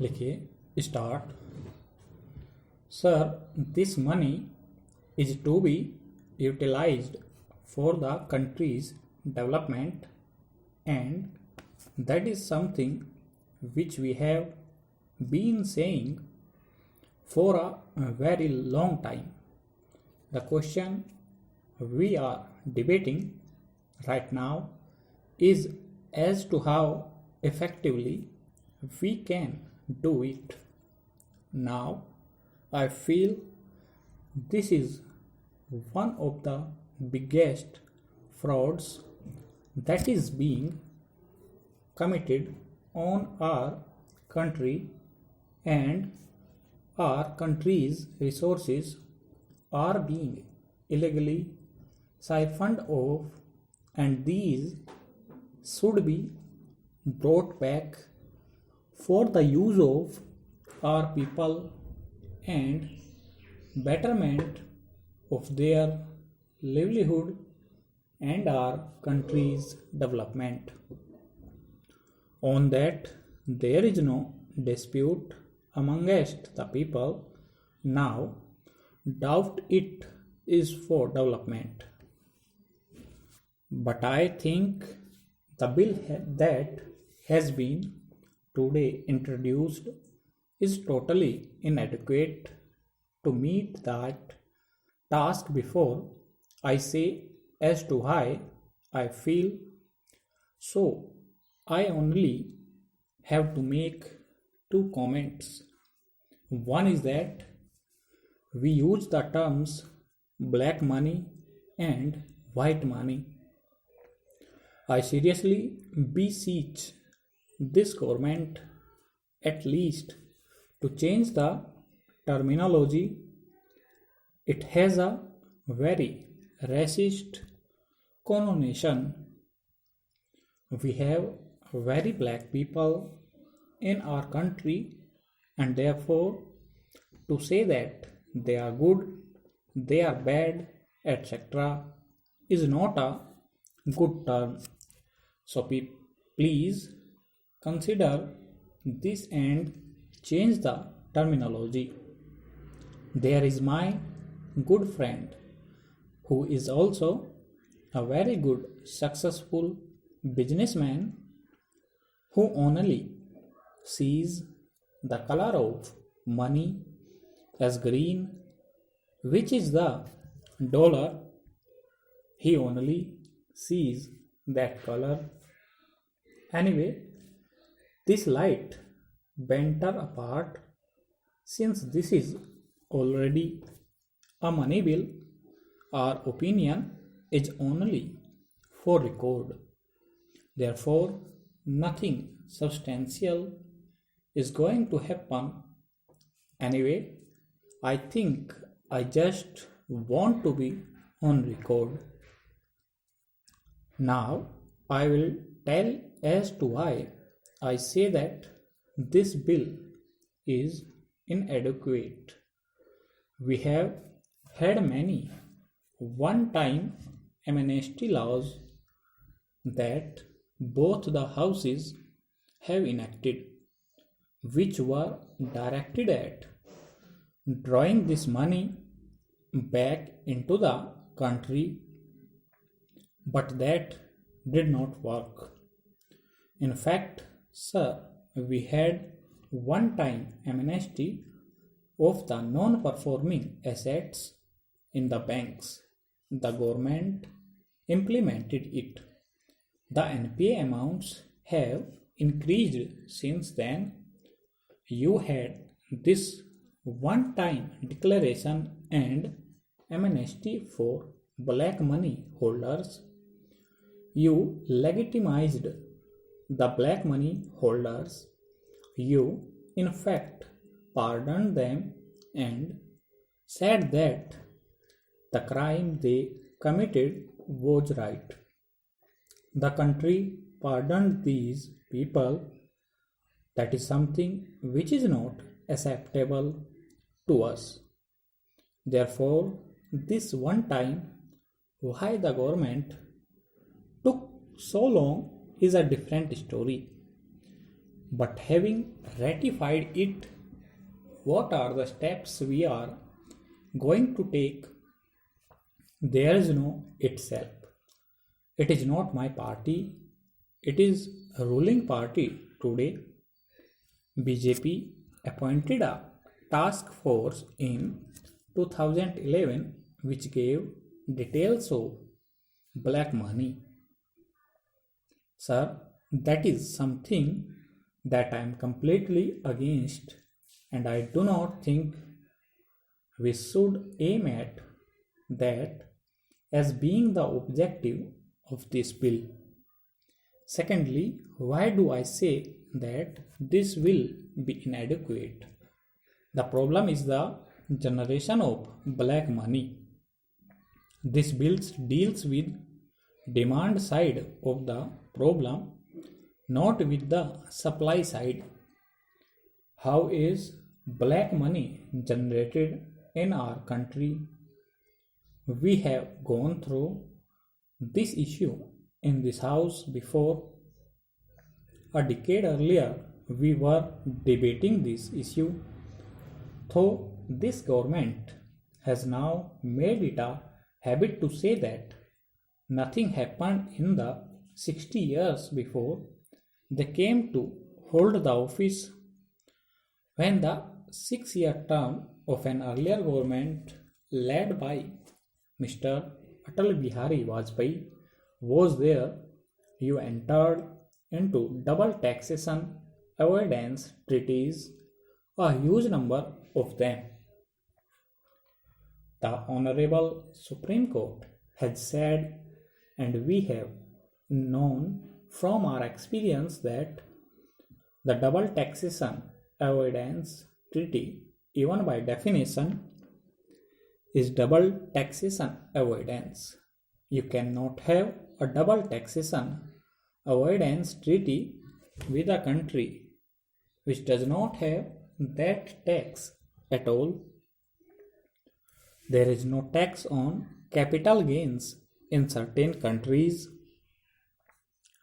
लिखिए start. Sir, this money is to be utilized for the country's development, and that is something which we have been saying for a very long time. The question we are debating right now is as to how effectively we can do it. Now, I feel this is one of the biggest frauds that is being committed on our country, and our country's resources are being illegally siphoned off, and these should be brought back for the use of our people and betterment of their livelihood and our country's development. On that, there is no dispute amongst the people. Now, doubt it is for development. But I think the bill that has been today introduced is totally inadequate to meet that task. Before I say as to why I feel so, I only have to make two comments. One is that we use the terms black money and white money. I seriously beseech this government at least to change the terminology. It has a very racist connotation. We have very black people in our country, and therefore to say that they are good, they are bad, etc. is not a good term. So please consider this and change the terminology. There is my good friend who is also a very good successful businessman who only sees the color of money as green, which is the dollar. He only sees that color. Anyway, this light banter apart, since this is already a money bill, our opinion is only for record. Therefore, nothing substantial is going to happen. Anyway, I think I just want to be on record. Now, I will tell as to why I say that this bill is inadequate. We have had many one-time amnesty laws that both the houses have enacted, which were directed at drawing this money back into the country, but that did not work. In fact, sir, we had one-time amnesty of the non-performing assets in the banks. The government implemented it. The NPA amounts have increased since then. You had this one-time declaration and amnesty for black money holders. You legitimized the black money holders. You, in fact, pardoned them and said that the crime they committed was right. The country pardoned these people. That is something which is not acceptable to us. Therefore, this one time, why the government took so long is a different story. But having ratified it, what are the steps we are going to take? There is no itself. It is not my party. It is a ruling party today. BJP appointed a task force in 2011 which gave details of black money. Sir, that is something that I am completely against, and I do not think we should aim at that as being the objective of this bill. Secondly, why do I say that this will be inadequate? The problem is the generation of black money. This bill deals with demand side of the problem, not with the supply side. How is black money generated in our country? We have gone through this issue in this house before. A decade earlier, we were debating this issue, though this government has now made it a habit to say that nothing happened in the 60 years before they came to hold the office. When the 6-year term of an earlier government led by Mr. Atal Bihari Vajpayee was there, you entered into double taxation avoidance treaties, a huge number of them. The Honorable Supreme Court has said, and we have known from our experience, that the double taxation avoidance treaty, even by definition, is double taxation avoidance. You cannot have a double taxation avoidance treaty with a country which does not have that tax at all. There is no tax on capital gains in certain countries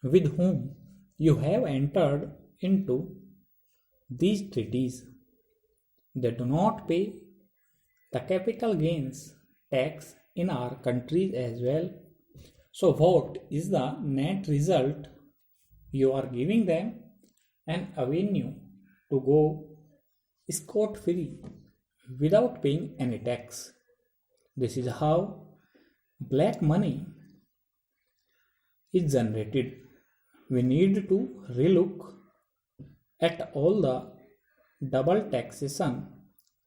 with whom you have entered into these treaties. They do not pay the capital gains tax in our countries as well. So what is the net result? You are giving them an avenue to go scot-free without paying any tax. This is how black money is generated. We need to relook at all the double taxation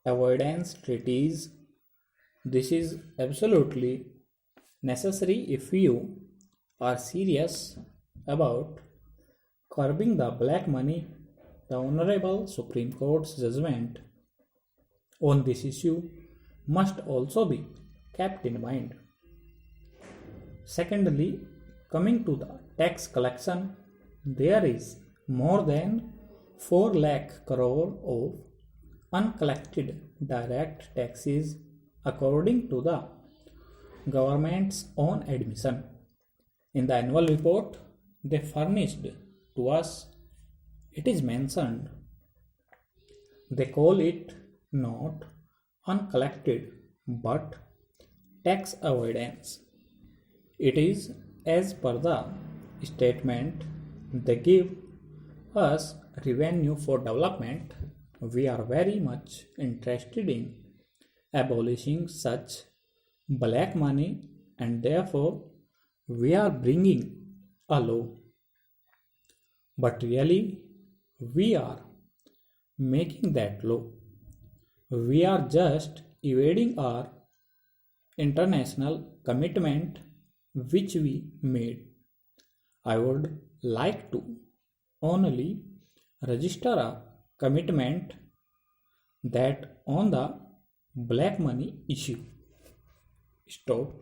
avoidance treaties. This is absolutely necessary if you are serious about curbing the black money. The Honorable Supreme Court's judgment on this issue must also be kept in mind. Secondly, coming to the tax collection, there is more than 4 lakh crore of uncollected direct taxes according to the government's own admission. In the annual report they furnished to us, it is mentioned. They call it not uncollected but tax avoidance. It is as per the statement they give us revenue for development. We are very much interested in abolishing such black money, and therefore we are bringing a law. But really, we are making that law. We are just evading our international commitment which we made. I would like to only register a commitment that on the black money issue. Stop.